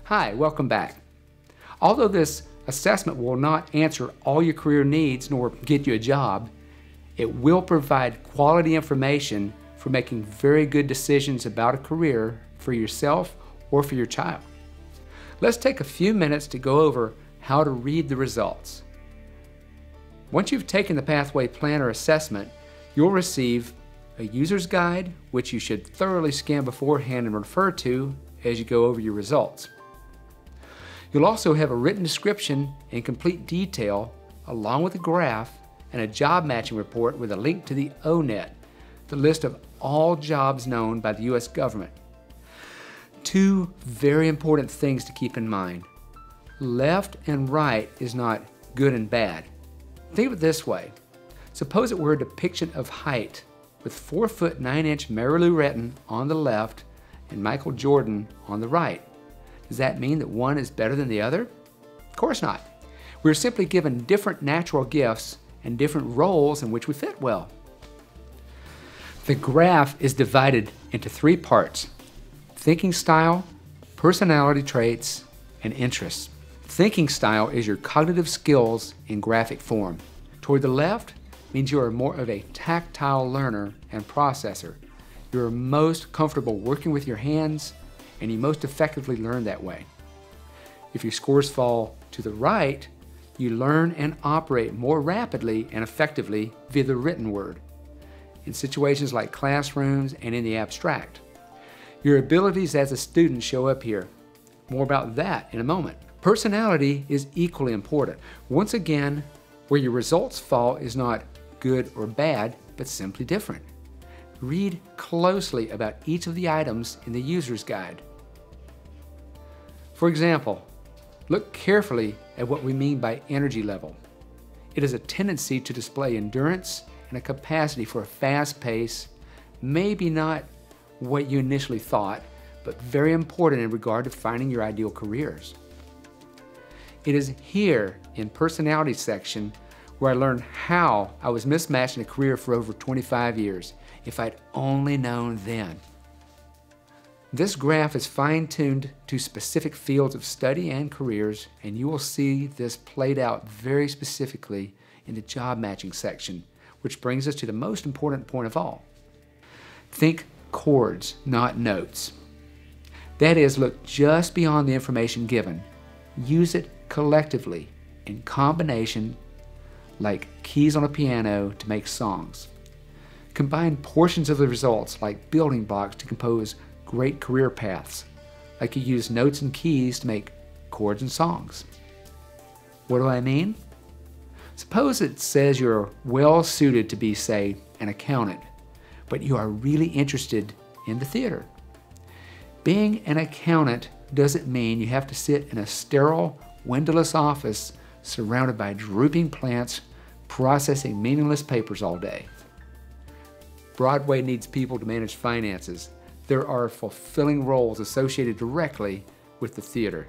Hi, welcome back. Although this assessment will not answer all your career needs nor get you a job, it will provide quality information for making very good decisions about a career for yourself or for your child. Let's take a few minutes to go over how to read the results. Once you've taken the Pathway Planner assessment, you'll receive a user's guide, which you should thoroughly scan beforehand and refer to as you go over your results. You'll also have a written description in complete detail, along with a graph and a job matching report with a link to the ONET, the list of all jobs known by the U.S. government. Two very important things to keep in mind. Left and right is not good and bad. Think of it this way. Suppose it were a depiction of height with 4'9" Mary Lou Retton on the left and Michael Jordan on the right. Does that mean that one is better than the other? Of course not. We're simply given different natural gifts and different roles in which we fit well. The graph is divided into three parts: thinking style, personality traits, and interests. Thinking style is your cognitive skills in graphic form. Toward the left means you are more of a tactile learner and processor. You are most comfortable working with your hands, and you most effectively learn that way. If your scores fall to the right, you learn and operate more rapidly and effectively via the written word, in situations like classrooms and in the abstract. Your abilities as a student show up here. More about that in a moment. Personality is equally important. Once again, where your results fall is not good or bad, but simply different. Read closely about each of the items in the user's guide. For example, look carefully at what we mean by energy level. It is a tendency to display endurance and a capacity for a fast pace, maybe not what you initially thought, but very important in regard to finding your ideal careers. It is here in personality section where I learned how I was mismatched in a career for over 25 years, if I'd only known then. This graph is fine-tuned to specific fields of study and careers, and you will see this played out very specifically in the job matching section, which brings us to the most important point of all. Think chords, not notes. That is, look just beyond the information given. Use it collectively, in combination, like keys on a piano to make songs. Combine portions of the results like building blocks to compose great career paths, like you use notes and keys to make chords and songs. What do I mean? Suppose it says you're well suited to be, say, an accountant, but you are really interested in the theater. Being an accountant doesn't mean you have to sit in a sterile, windowless office surrounded by drooping plants processing meaningless papers all day. Broadway needs people to manage finances. There are fulfilling roles associated directly with the theater.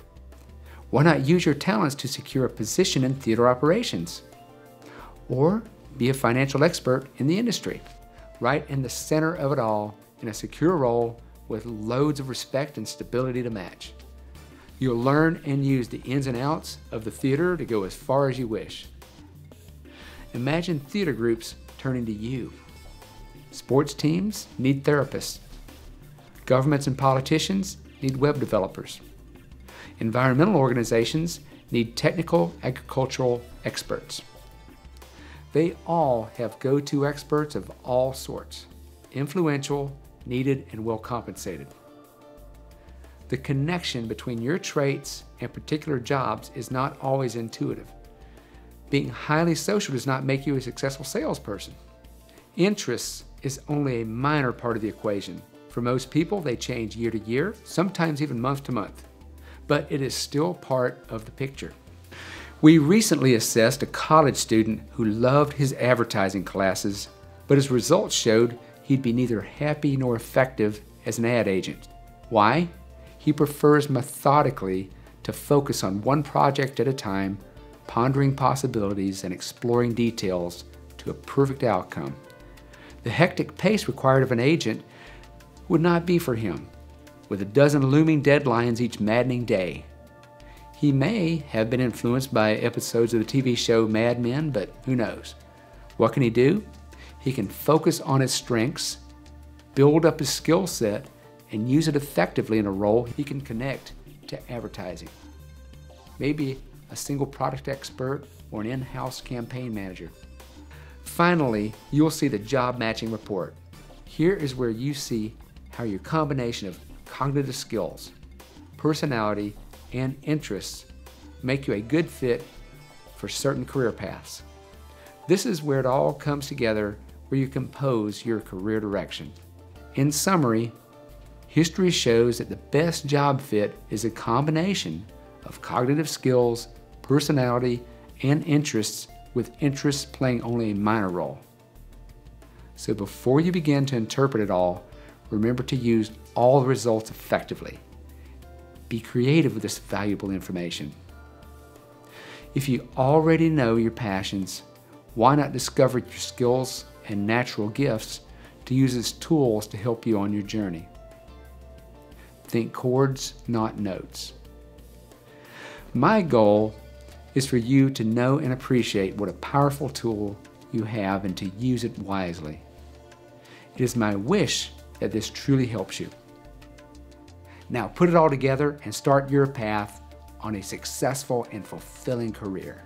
Why not use your talents to secure a position in theater operations? Or be a financial expert in the industry, right in the center of it all, in a secure role with loads of respect and stability to match. You'll learn and use the ins and outs of the theater to go as far as you wish. Imagine theater groups turning to you. Sports teams need therapists. Governments and politicians need web developers. Environmental organizations need technical agricultural experts. They all have go-to experts of all sorts, influential, needed, and well compensated. The connection between your traits and particular jobs is not always intuitive. Being highly social does not make you a successful salesperson. Interests is only a minor part of the equation. For most people, they change year to year, sometimes even month to month, but it is still part of the picture. We recently assessed a college student who loved his advertising classes, but his results showed he'd be neither happy nor effective as an ad agent. Why? He prefers methodically to focus on one project at a time, pondering possibilities and exploring details to a perfect outcome. The hectic pace required of an agent would not be for him. with a dozen looming deadlines each maddening day. He may have been influenced by episodes of the TV show Mad Men, but who knows? What can he do? He can focus on his strengths, build up his skill set, and use it effectively in a role he can connect to advertising. Maybe a single product expert or an in-house campaign manager. Finally, you'll see the job matching report. Here is where you see how your combination of cognitive skills, personality, and interests make you a good fit for certain career paths. This is where it all comes together, where you compose your career direction. In summary, history shows that the best job fit is a combination of cognitive skills, personality, and interests, with interests playing only a minor role. So before you begin to interpret it all, remember to use all the results effectively. Be creative with this valuable information. If you already know your passions, why not discover your skills and natural gifts to use as tools to help you on your journey? Think chords, not notes. My goal is for you to know and appreciate what a powerful tool you have and to use it wisely. It is my wish that this truly helps you. Now put it all together and start your path on a successful and fulfilling career.